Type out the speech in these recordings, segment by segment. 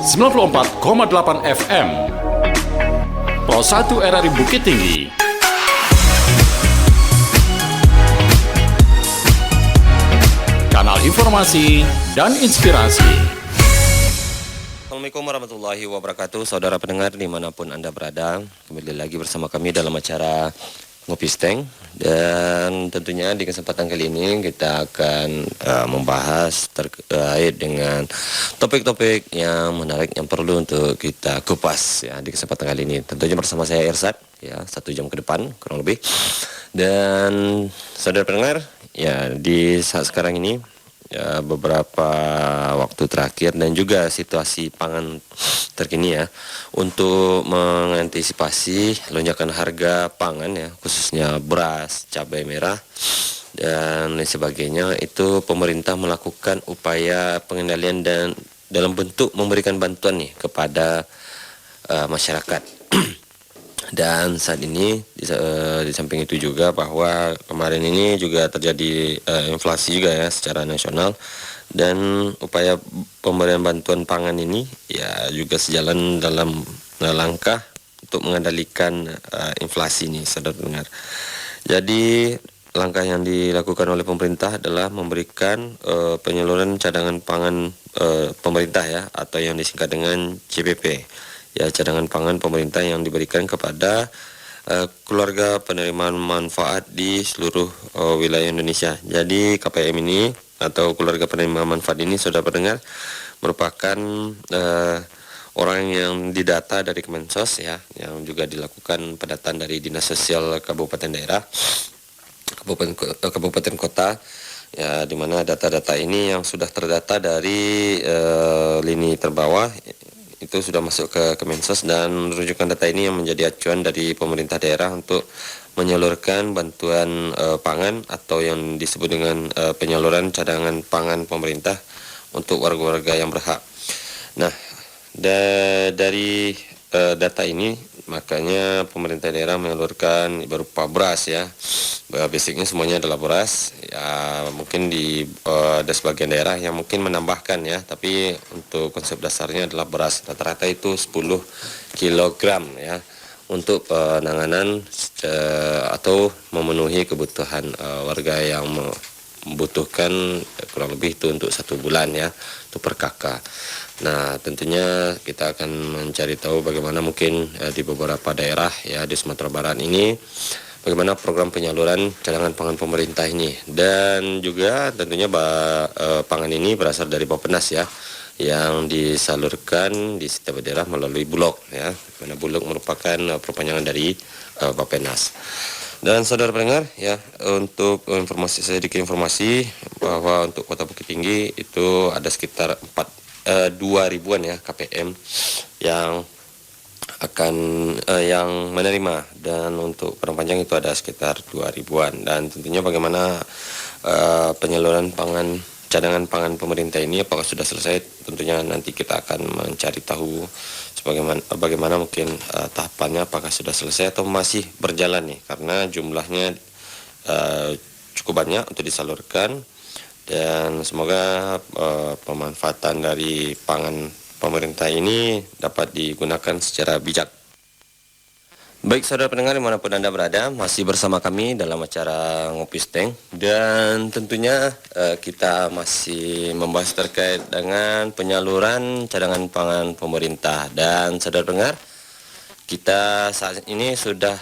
94,8 FM Pro 1 RRI Bukit Tinggi. Kanal informasi dan inspirasi. Assalamualaikum warahmatullahi wabarakatuh. Saudara pendengar dimanapun Anda berada, kembali lagi bersama kami dalam acara Ngopi Steng. Dan tentunya di kesempatan kali ini kita akan membahas terkait dengan topik-topik yang menarik yang perlu untuk kita kupas ya di kesempatan kali ini. Tentunya bersama saya Irsad ya, 1 jam ke depan kurang lebih. Dan saudara pendengar ya, di saat sekarang ini ya, beberapa waktu terakhir dan juga situasi pangan terkini ya, untuk mengantisipasi lonjakan harga pangan ya, khususnya beras, cabai merah dan lain sebagainya, itu pemerintah melakukan upaya pengendalian dan dalam bentuk memberikan bantuan nih kepada masyarakat. Dan saat ini di samping itu juga bahwa kemarin ini juga terjadi inflasi juga ya secara nasional, dan upaya pemberian bantuan pangan ini ya juga sejalan dalam langkah untuk mengendalikan inflasi ini, saudara pendengar. Jadi langkah yang dilakukan oleh pemerintah adalah memberikan penyaluran cadangan pangan pemerintah ya, atau yang disingkat dengan CPP. Ya, cadangan pangan pemerintah yang diberikan kepada keluarga penerima manfaat di seluruh wilayah Indonesia. Jadi KPM ini atau keluarga penerima manfaat ini, saudara pendengar, merupakan orang yang didata dari Kemensos ya, yang juga dilakukan pendataan dari Dinas Sosial Kabupaten Daerah, Kabupaten Kota. Ya, di mana data-data ini yang sudah terdata dari lini terbawah itu sudah masuk ke Kemensos, dan rujukan data ini yang menjadi acuan dari pemerintah daerah untuk menyalurkan bantuan pangan atau yang disebut dengan penyaluran cadangan pangan pemerintah untuk warga-warga yang berhak. Nah, dari data ini makanya pemerintah daerah menyalurkan berupa beras ya. Basicnya semuanya adalah beras ya, mungkin ada sebagian daerah yang mungkin menambahkan ya, tapi untuk konsep dasarnya adalah beras. Rata-rata itu 10 kg ya, untuk penanganan atau memenuhi kebutuhan warga yang membutuhkan kurang lebih itu untuk 1 bulan ya, itu per kakak. Nah, tentunya kita akan mencari tahu bagaimana mungkin di beberapa daerah ya di Sumatera Barat ini, bagaimana program penyaluran cadangan pangan pemerintah ini. Dan juga tentunya pangan ini berasal dari Bappenas ya, yang disalurkan di setiap daerah melalui Bulog ya, mana Bulog merupakan perpanjangan dari Bappenas. Dan saudara pendengar ya, untuk sedikit informasi bahwa untuk Kota Bukit Tinggi itu ada sekitar 2.000-an ya KPM yang akan yang menerima, dan untuk perpanjang itu ada sekitar 2.000-an. Dan tentunya bagaimana penyaluran cadangan pangan pemerintah ini apakah sudah selesai, tentunya nanti kita akan mencari tahu bagaimana mungkin tahapannya, apakah sudah selesai atau masih berjalan nih, karena jumlahnya cukup banyak untuk disalurkan. Dan semoga pemanfaatan dari pangan pemerintah ini dapat digunakan secara bijak. Baik saudara pendengar dimanapun Anda berada, masih bersama kami dalam acara Ngopi Steng. Dan tentunya kita masih membahas terkait dengan penyaluran cadangan pangan pemerintah. Dan saudara pendengar, kita saat ini sudah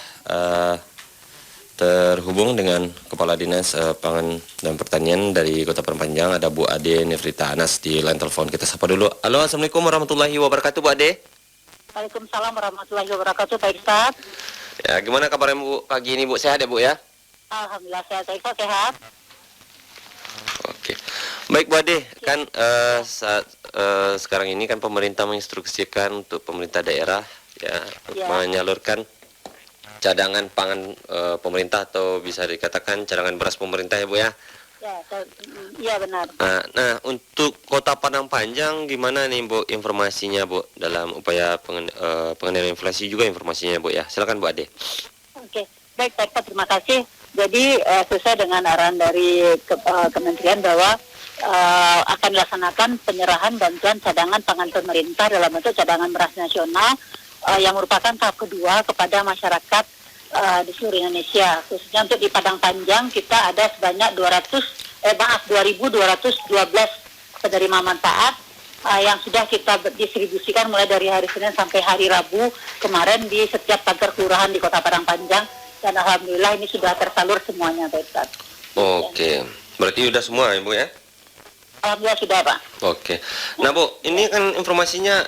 terhubung dengan Kepala Dinas Pangan dan Pertanian dari Kota Perpanjang, ada Bu Ade Nefrita Anas di line telepon. Kita sapa dulu. Halo, Assalamualaikum warahmatullahi wabarakatuh, Bu Ade. Waalaikumsalam warahmatullahi wabarakatuh, Pak Irsad. Ya, gimana kabarnya Bu pagi ini, Bu? Sehat ya, Bu ya? Alhamdulillah sehat, Pak Irsad, sehat. Oke. Baik, Bu Ade, kan sekarang ini kan pemerintah menginstruksikan untuk pemerintah daerah ya, menyalurkan cadangan pangan pemerintah, atau bisa dikatakan cadangan beras pemerintah ya, Bu ya? Ya benar. Nah, untuk Kota Padang Panjang gimana nih, Bu, informasinya, Bu, dalam upaya pengendalian inflasi juga informasinya, Bu ya? Silakan, Bu Ade. Oke, baik Pak, terima kasih. Jadi sesuai dengan arahan dari Kementerian bahwa akan dilaksanakan penyerahan bantuan cadangan pangan pemerintah dalam bentuk cadangan beras nasional yang merupakan tahap kedua kepada masyarakat di seluruh Indonesia. Khususnya untuk di Padang Panjang kita ada sebanyak 2.212 penerima manfaat yang sudah kita distribusikan mulai dari hari Senin sampai hari Rabu kemarin di setiap kantor kelurahan di Kota Padang Panjang, dan alhamdulillah ini sudah tersalur semuanya, Pak Ustaz. Oke, berarti udah semua ya Bu ya? Alhamdulillah sudah, Pak. Oke. Nah Bu, ini kan informasinya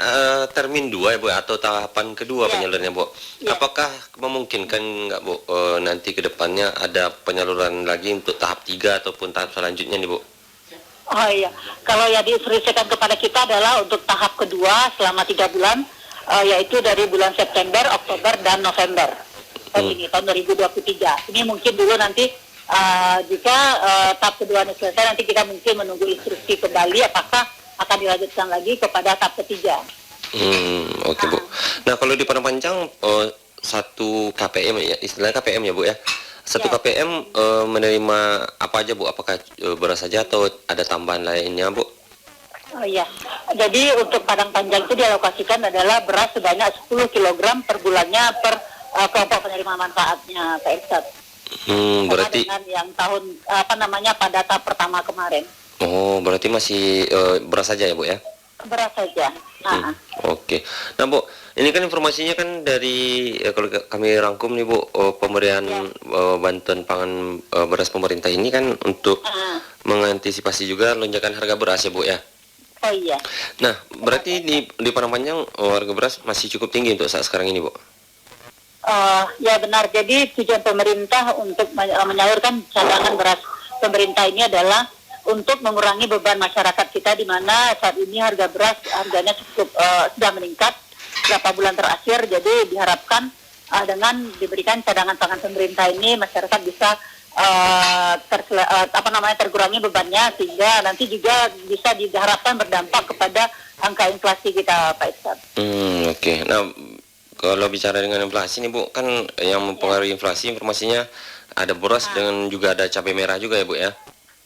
termin 2 ya Bu, atau tahapan kedua penyalurannya Bu. Ya. Apakah memungkinkan nggak Bu nanti ke depannya ada penyaluran lagi untuk tahap 3 ataupun tahap selanjutnya nih Bu? Oh iya, kalau yang diinstruksikan kepada kita adalah untuk tahap kedua selama 3 bulan, yaitu dari bulan September, Oktober, dan November. Ini tahun 2023. Ini mungkin dulu nanti jika tahap kedua ini selesai, nanti kita mungkin menunggu instruksi kembali apakah akan dilanjutkan lagi kepada tahap ketiga. Oke Bu. Nah kalau di Padang Panjang satu KPM ya, istilahnya KPM ya Bu ya. Satu KPM menerima apa aja Bu? Apakah beras saja atau ada tambahan lainnya Bu? Oh iya, jadi untuk Padang Panjang itu dialokasikan adalah beras sebanyak 10 kg per bulannya per kelompok penerima manfaatnya, Pak Irsad. Berarti dengan yang tahun pada tahap pertama kemarin. Oh, berarti masih beras saja ya Bu ya? Beras saja. Oke. Nah Bu, ini kan informasinya kan dari kalau kami rangkum nih Bu, pemberian bantuan pangan beras pemerintah ini kan untuk mengantisipasi juga lonjakan harga beras ya Bu ya? Oh iya. Nah, berarti di Padang Panjang harga beras masih cukup tinggi untuk saat sekarang ini Bu? Ya benar, jadi tujuan pemerintah untuk menyalurkan cadangan beras pemerintah ini adalah untuk mengurangi beban masyarakat kita, di mana saat ini harga beras harganya cukup sudah meningkat beberapa bulan terakhir. Jadi diharapkan dengan diberikan cadangan pangan pemerintah ini masyarakat bisa terkurangi bebannya, sehingga nanti juga bisa diharapkan berdampak kepada angka inflasi kita, Pak Irsad. Oke. Nah, kalau bicara dengan inflasi nih Bu, kan yang mempengaruhi inflasi informasinya ada beras dengan juga ada cabai merah juga ya Bu ya?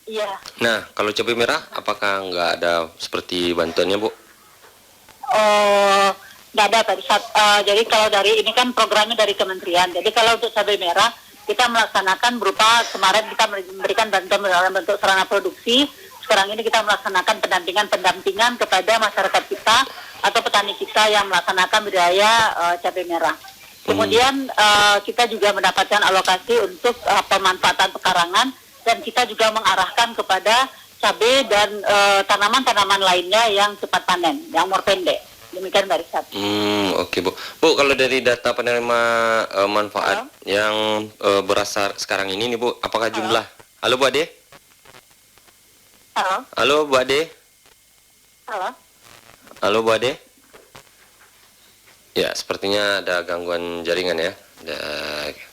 Iya. Nah, kalau cabai merah apakah nggak ada seperti bantuannya Bu? Nggak ada Pak Irsad. Jadi kalau dari ini kan programnya dari kementerian. Jadi kalau untuk cabai merah kita melaksanakan berupa kemarin kita memberikan bantuan dalam bentuk sarana produksi. Sekarang ini kita melaksanakan pendampingan kepada masyarakat kita atau petani kita yang melaksanakan budidaya cabai merah. Kemudian kita juga mendapatkan alokasi untuk pemanfaatan pekarangan, dan kita juga mengarahkan kepada cabai dan tanaman-tanaman lainnya yang cepat panen, yang umur pendek. Demikian Mbak Rizat. Oke Bu. Bu, kalau dari data penerima manfaat yang beras sekarang ini nih Bu, apakah jumlah? Halo Bu Ade? Halo? Halo Bu Ade? Halo? Halo Bu Ade? Ya, sepertinya ada gangguan jaringan ya.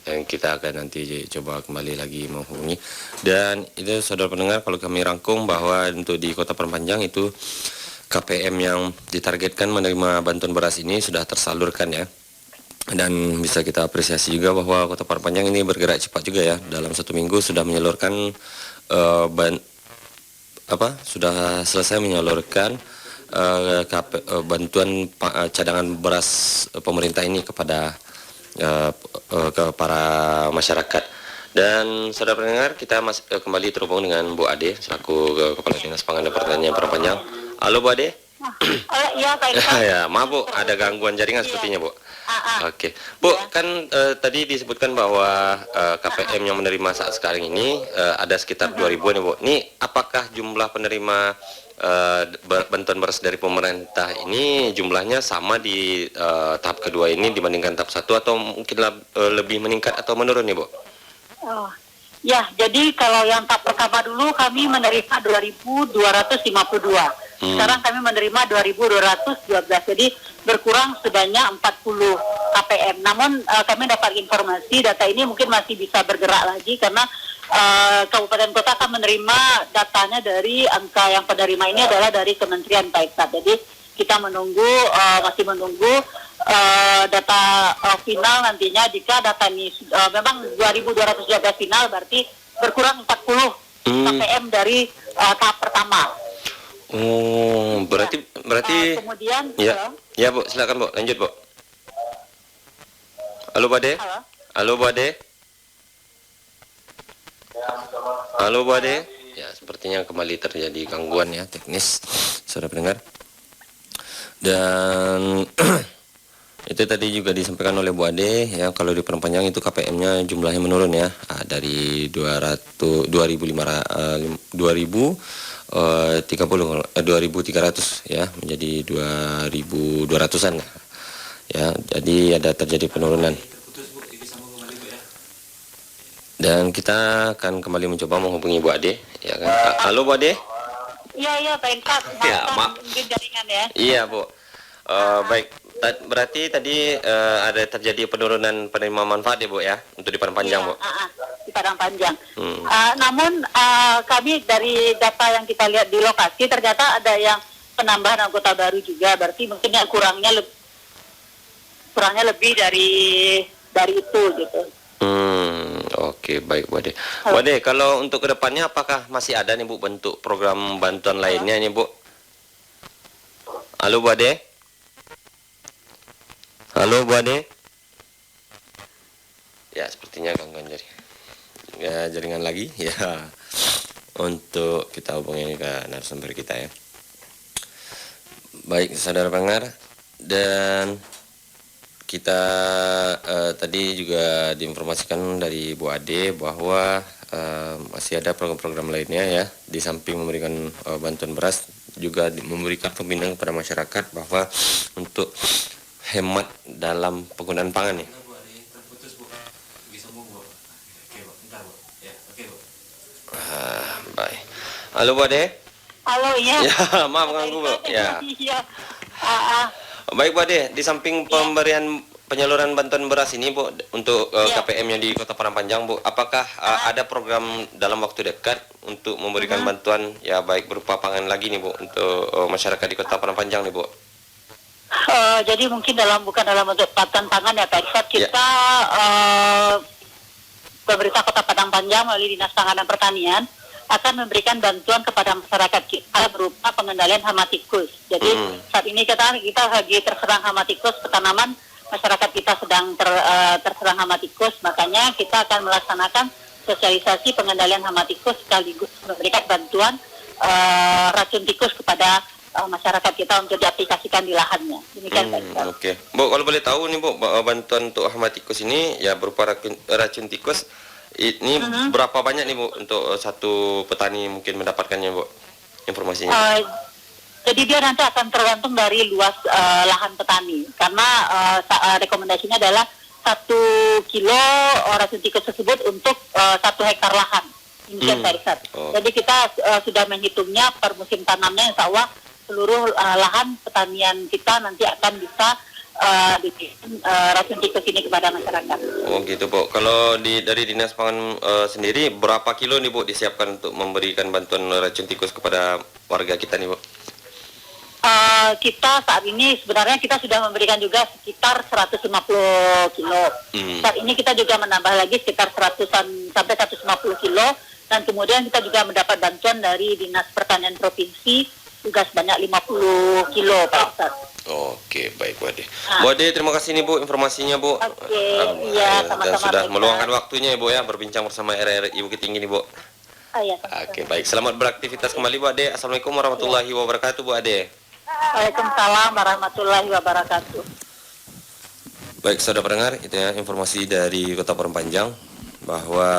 Dan kita akan nanti coba kembali lagi menghubungi. Dan itu saudara pendengar, kalau kami rangkum bahwa untuk di Kota Padang Panjang itu KPM yang ditargetkan menerima bantuan beras ini sudah tersalurkan ya. Dan bisa kita apresiasi juga bahwa Kota Padang Panjang ini bergerak cepat juga ya. Dalam 1 minggu sudah menyalurkan sudah selesai menyalurkan bantuan cadangan beras pemerintah ini kepada ke para masyarakat. Dan saudara pendengar, kita kembali terhubung dengan Bu Ade selaku Kepala Dinas Pangan dan Pertanian Padang Panjang. Halo Bu Ade. Iya Pak Irsad. Ya, maaf Bu, ada gangguan jaringan sepertinya Bu. Oke, Bu, kan tadi disebutkan bahwa KPM yang menerima saat sekarang ini ada sekitar 2.000-an ya Bu. Ini apakah jumlah penerima bantuan beras dari pemerintah ini jumlahnya sama di tahap kedua ini dibandingkan tahap 1, atau mungkin lebih meningkat atau menurun nih Bu? Ya, jadi kalau yang tahap pertama dulu kami menerima 2.252. Sekarang kami menerima 2.212, jadi berkurang sebanyak 40 KPM. Namun kami dapat informasi data ini mungkin masih bisa bergerak lagi karena kabupaten kota akan menerima datanya dari angka yang penerima ini adalah dari Kementerian Pak Irsad. Jadi kita masih menunggu data final nantinya. Jika data ini memang 2.212 final, berarti berkurang 40 KPM dari tahap pertama. Oh, berarti Kemudian ya. Ya, Bu, silakan, Bu. Lanjut, Bu. Halo, Bu Ade. halo? Halo, Bu Ade. Halo, Bu Ade. Ya, sepertinya kembali terjadi gangguan ya teknis, saudara pendengar. Dan itu tadi juga disampaikan oleh Bu Ade ya, kalau diperpanjang itu KPM-nya jumlahnya menurun ya, dari 200 2300 ya menjadi 2200-an ya. Jadi ada terjadi penurunan. Dan kita akan kembali mencoba menghubungi Bu Ade ya kan. Halo Bu Ade. Iya, Pak Irfan. Ya, maaf. Mungkin jaringan ya. Iya, Bu. Baik. Berarti tadi ada terjadi penurunan penerima manfaat ya, Bu ya, untuk di Padang Panjang, Bu. Di Padang Panjang. Namun kami dari data yang kita lihat di lokasi ternyata ada yang penambahan anggota baru juga. Berarti mungkin yang kurangnya lebih dari itu gitu. Oke, baik Bu Ade. Bu Ade, kalau untuk kedepannya apakah masih ada nih Bu bentuk program bantuan lainnya nih Bu? Halo Bu Ade. Halo Bu Ade. Ya, sepertinya gangguan jaringan lagi ya. Untuk kita hubungi ke narasumber kita ya. Baik, saudara pendengar, dan kita tadi juga diinformasikan dari Bu Ade bahwa masih ada program-program lainnya ya, di samping memberikan bantuan beras juga memberikan pembinaan kepada masyarakat bahwa untuk hemat dalam penggunaan pangan nih. Baik. Halo Bu Ade. Halo, iya. Ya, maaf ganggu Bu. Ya. Iya. Baik Bu Ade, di samping penyaluran bantuan beras ini Bu untuk KPM yang di Kota Padang Panjang Bu, apakah ada program dalam waktu dekat untuk memberikan bantuan ya baik berupa pangan lagi nih Bu untuk masyarakat di Kota Padang Panjang nih Bu? Jadi mungkin bukan dalam bentuk bantuan pangan ya Pak Irfan, kita pemerintah Kota Padang Panjang melalui Dinas Pangan dan Pertanian akan memberikan bantuan kepada masyarakat kita berupa pengendalian hama tikus. Jadi saat ini kita lagi terserang hama tikus petanaman, masyarakat kita sedang terserang hama tikus, makanya kita akan melaksanakan sosialisasi pengendalian hama tikus sekaligus memberikan bantuan racun tikus kepada masyarakat kita untuk diaplikasikan di lahannya. Demikian Pak. Oke. Bu, kalau boleh tahu nih Bu, bantuan untuk hama tikus ini ya berupa racun tikus. Ini berapa banyak nih Bu untuk satu petani mungkin mendapatkannya Bu informasinya? Jadi dia nanti akan tergantung dari luas lahan petani, karena rekomendasinya adalah 1 kilo racun tikus tersebut untuk 1 hektar lahan. Demikian Pak Irfan. Jadi kita sudah menghitungnya per musim tanamnya, insya Allah seluruh lahan pertanian kita nanti akan bisa diberikan racun tikus ini kepada masyarakat. Oh gitu Bu. Kalau dari Dinas Pangan sendiri berapa kilo nih Bu disiapkan untuk memberikan bantuan racun tikus kepada warga kita nih Bu? Kita saat ini sebenarnya kita sudah memberikan juga sekitar 150 kilo. Saat ini kita juga menambah lagi sekitar 100-an sampai 150 kilo, dan kemudian kita juga mendapat bantuan dari Dinas Pertanian Provinsi juga sebanyak 50 kilo Pak Ustaz. Oke, baik Bu Ade. Bu Ade, terima kasih nih Bu informasinya Bu. Oke, iya sama-sama. Dan sudah meluangkan waktunya ya Bu ya berbincang bersama RRI Bukit Tinggi nih Bu. Iya, Oke, baik. Selamat beraktivitas kembali Bu Ade. Assalamualaikum warahmatullahi wabarakatuh Bu Ade. Waalaikumsalam warahmatullahi wabarakatuh. Baik, saudara pendengar, itu ya informasi dari Kota Padang Panjang bahwa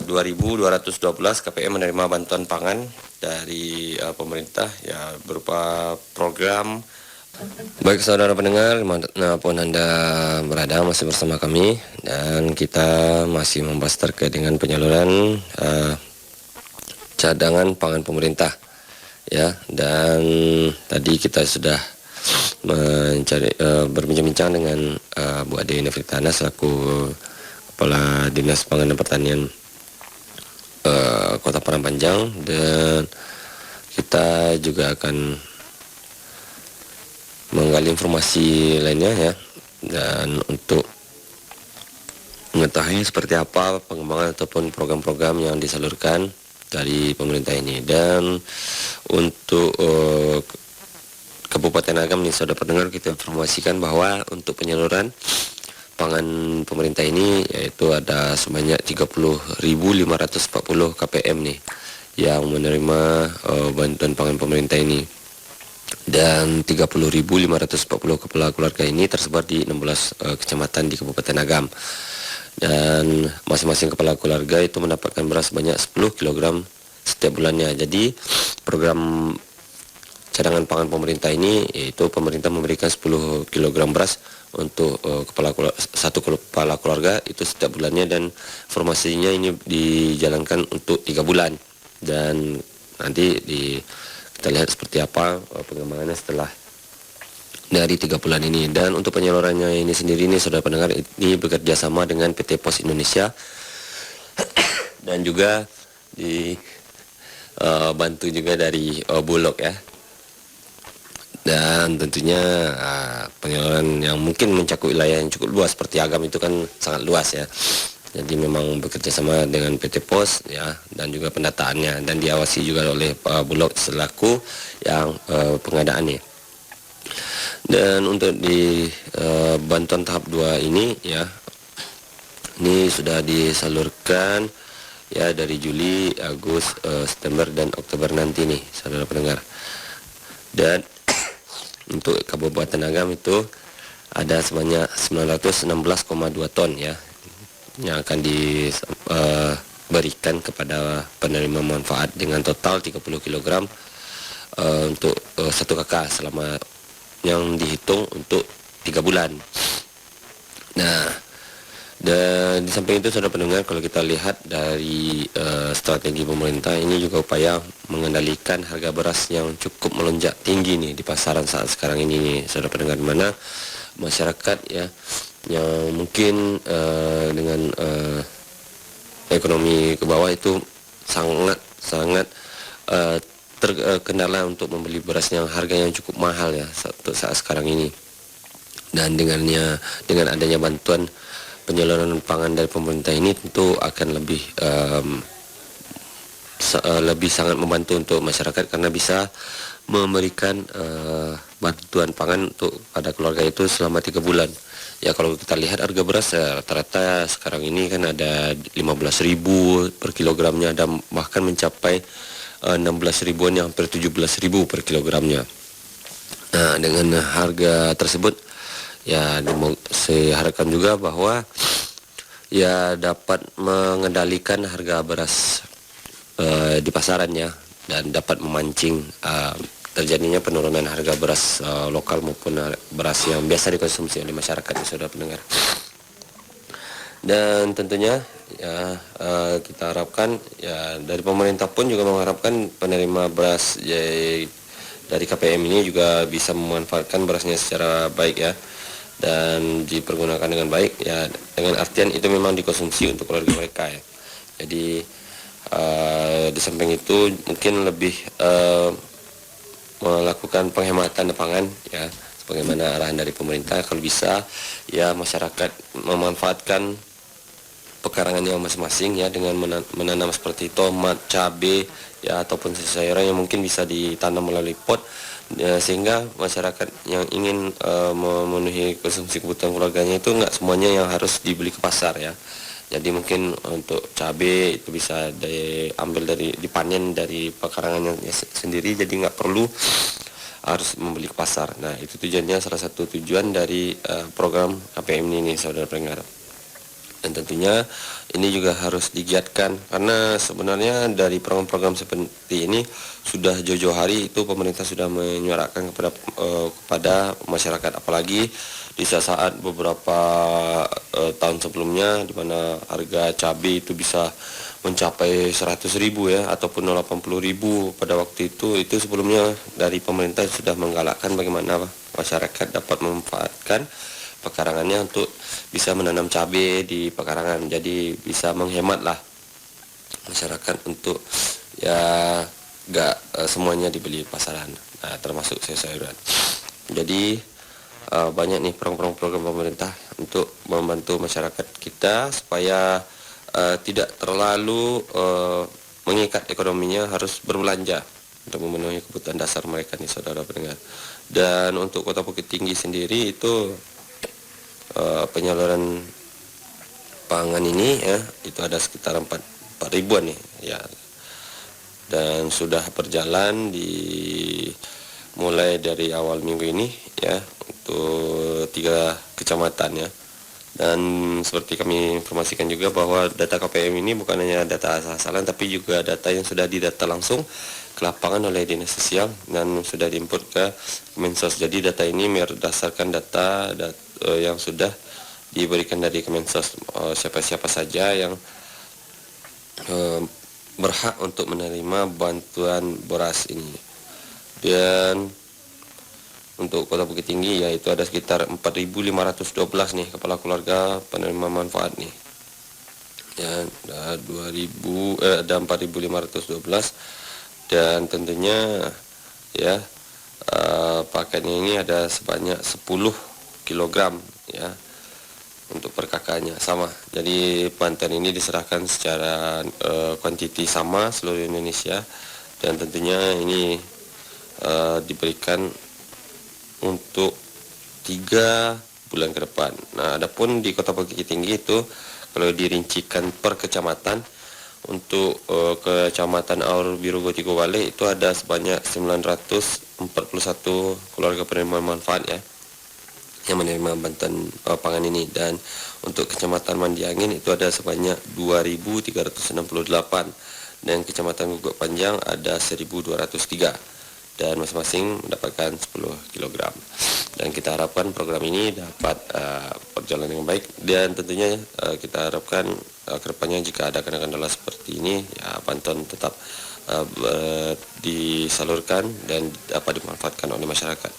2.212 KPM menerima bantuan pangan dari pemerintah ya berupa program. Baik saudara pendengar, dimanapun Anda berada masih bersama kami, dan kita masih membahas terkait dengan penyaluran cadangan pangan pemerintah ya. Dan tadi kita sudah berbincang-bincang dengan Bu Ade Nefritana selaku Kepala Dinas Pangan dan Pertanian Kota Padang Panjang, dan kita juga akan menggali informasi lainnya ya, dan untuk mengetahui seperti apa pengembangan ataupun program-program yang disalurkan dari pemerintah ini. Dan untuk Kabupaten Agam nih saudara pendengar, kita informasikan bahwa untuk penyaluran pangan pemerintah ini yaitu ada sebanyak 30.540 KPM nih yang menerima bantuan pangan pemerintah ini. Dan 30.540 kepala keluarga ini tersebar di 16 kecamatan di Kabupaten Agam. Dan masing-masing kepala keluarga itu mendapatkan beras sebanyak 10 kg setiap bulannya. Jadi program cadangan pangan pemerintah ini yaitu pemerintah memberikan 10 kg beras untuk satu kepala keluarga itu setiap bulannya, dan formasinya ini dijalankan untuk 3 bulan. Dan nanti kita lihat seperti apa pengembangannya setelah dari 3 bulan ini. Dan untuk penyalurannya ini sendiri nih saudara pendengar, ini bekerja sama dengan PT Pos Indonesia dan juga dibantu juga dari Bulog ya. Dan tentunya penyaluran yang mungkin mencakup wilayah yang cukup luas seperti Agam itu kan sangat luas ya. Jadi memang bekerja sama dengan PT Pos ya, dan juga pendataannya, dan diawasi juga oleh Bulog selaku yang pengadaannya. Dan untuk di bantuan tahap 2 ini ya, ini sudah disalurkan ya dari Juli, Agustus, September dan Oktober nanti nih saudara pendengar. Dan untuk Kabupaten Agam itu ada sebanyak 916,2 ton ya yang akan diberikan kepada penerima manfaat dengan total 30 kg untuk 1 kakak selama yang dihitung untuk 3 bulan. Nah, dan di samping itu saudara pendengar, kalau kita lihat dari strategi pemerintah ini juga upaya mengendalikan harga beras yang cukup melonjak tinggi nih di pasaran saat sekarang ini nih saudara pendengar, di mana masyarakat ya yang mungkin dengan ekonomi ke bawah itu sangat terkendala untuk membeli beras yang harganya cukup mahal ya saat sekarang ini. Dan dengan adanya bantuan penyaluran pangan dari pemerintah ini tentu akan lebih sangat membantu untuk masyarakat, karena bisa memberikan bantuan pangan untuk pada keluarga itu selama 3 bulan. Ya kalau kita lihat harga beras rata-rata sekarang ini kan ada 15.000 per kilogramnya, dan bahkan mencapai 16 ribuan yang hampir 17.000 per kilogramnya. Nah, dengan harga tersebut ya saya harapkan juga bahwa ya dapat mengendalikan harga beras di pasarannya, dan dapat memancing terjadinya penurunan harga beras lokal maupun beras yang biasa dikonsumsi oleh masyarakat ya saudara pendengar. Dan tentunya ya kita harapkan ya dari pemerintah pun juga mengharapkan penerima beras dari KPM ini juga bisa memanfaatkan berasnya secara baik ya, dan dipergunakan dengan baik ya, dengan artian itu memang dikonsumsi untuk keluarga mereka ya. Jadi di samping itu mungkin lebih melakukan penghematan pangan ya, sebagaimana arahan dari pemerintah. Kalau bisa ya masyarakat memanfaatkan pekarangannya masing-masing ya, dengan menanam seperti tomat, cabai ya, ataupun sayuran yang mungkin bisa ditanam melalui pot ya, sehingga masyarakat yang ingin memenuhi konsumsi kebutuhan keluarganya itu nggak semuanya yang harus dibeli ke pasar ya. Jadi mungkin untuk cabai itu bisa dipanen dari pekarangannya sendiri, jadi nggak perlu harus membeli ke pasar. Nah, itu tujuannya, salah satu tujuan dari program KPM ini saudara pendengar. Dan tentunya ini juga harus digiatkan, karena sebenarnya dari program-program seperti ini sudah jauh-jauh hari itu pemerintah sudah menyuarakan kepada masyarakat, apalagi di saat beberapa tahun sebelumnya di mana harga cabai itu bisa mencapai 100.000 ya, ataupun 80.000 pada waktu itu sebelumnya dari pemerintah sudah menggalakkan bagaimana masyarakat dapat memanfaatkan pekarangannya untuk bisa menanam cabai di pekarangan. Jadi bisa menghematlah masyarakat untuk ya gak semuanya dibeli pasaran, nah, termasuk sayur-sayuran. Jadi banyak nih program-program pemerintah untuk membantu masyarakat kita supaya tidak terlalu mengikat ekonominya harus berbelanja untuk memenuhi kebutuhan dasar mereka nih saudara pendengar. Dan untuk Kota Bukit Tinggi sendiri itu penyaluran pangan ini ya itu ada sekitar 4 ribuan nih ya, dan sudah berjalan mulai dari awal minggu ini ya untuk 3 kecamatan ya. Dan seperti kami informasikan juga bahwa data KPM ini bukan hanya data asal-asalan tapi juga data yang sudah didata langsung ke lapangan oleh Dinas Sosial dan sudah diinput ke Kemensos. Jadi data ini berdasarkan data yang sudah diberikan dari Kemensos, siapa-siapa saja yang berhak untuk menerima bantuan boras ini. Dan untuk Kota Bukit Tinggi yaitu ada sekitar 4.512 nih kepala keluarga penerima manfaat nih. Ya, ada 4.512 dan tentunya ya paketnya ini ada sebanyak 10 kg ya untuk per kakaknya sama. Jadi bantuan ini diserahkan secara kuantiti sama seluruh Indonesia dan tentunya ini diberikan untuk 3 bulan ke depan. Nah, adapun di Kota Bukit Tinggi itu kalau dirincikan per kecamatan untuk kecamatan Aur Biru Tigo Wale itu ada sebanyak 941 keluarga penerima manfaat ya yang menerima bantuan pangan ini, dan untuk kecamatan Mandi Angin itu ada sebanyak 2.368 dan kecamatan Guguk Panjang ada 1.203 dan masing-masing mendapatkan 10 kg. Dan kita harapkan program ini dapat berjalan dengan baik dan tentunya kita harapkan kedepannya jika ada kendala-kendala seperti ini ya bantuan tetap disalurkan dan dapat dimanfaatkan oleh masyarakat.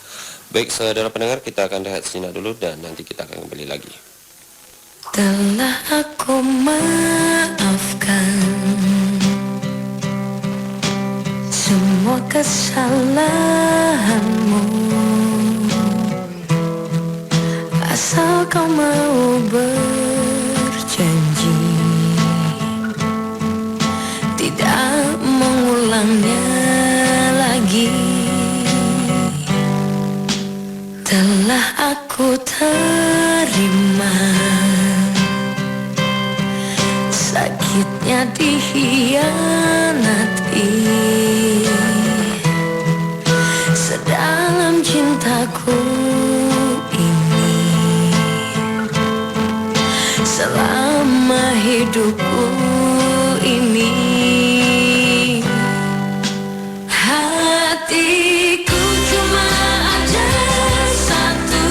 Baik saudara pendengar, kita akan rehat sejenak dulu dan nanti kita akan kembali lagi. Telah aku maafkan semua kesalahanmu, asal kau mau berjanji tidak mengulangnya lagi. Telah aku terima sakitnya dihianati, sedalam cintaku ini selama hidupku ini. Hatiku cuma ada satu,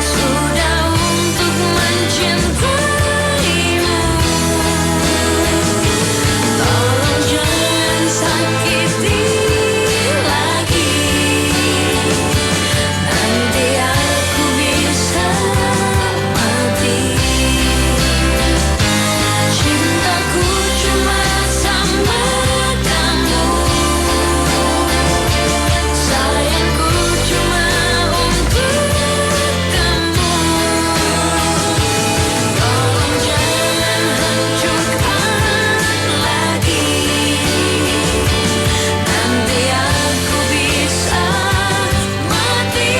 sudah untuk mencintaimu. Tolong jangan sakiti lagi, nanti aku bisa mati. Cintaku cuma sama kamu, sayangku cuma untuk kamu. Tolong jangan hancurkan lagi, nanti aku bisa mati.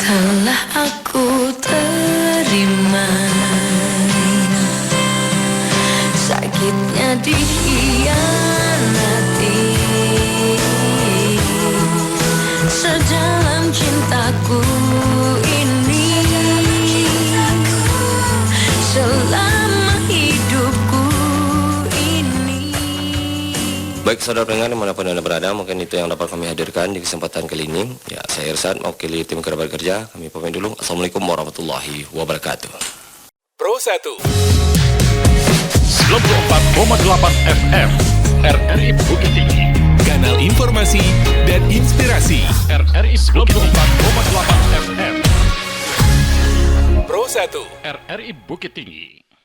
Telah aku terima sakitnya dihianati, sedalam cintaku ini selama hidupku ini. Baik saudara pendengar dimanapun Anda berada, mungkin itu yang dapat kami hadirkan di kesempatan kali ini. Ya, saya Irsan, mewakili tim kerabat kerja. Kami pamit dulu. Assalamualaikum warahmatullahi wabarakatuh. Pro 1 94,8 FM RRI Bukit Tinggi. Kanal informasi dan inspirasi. RRI 94,8 FM Pro 1 RRI Bukit Tinggi.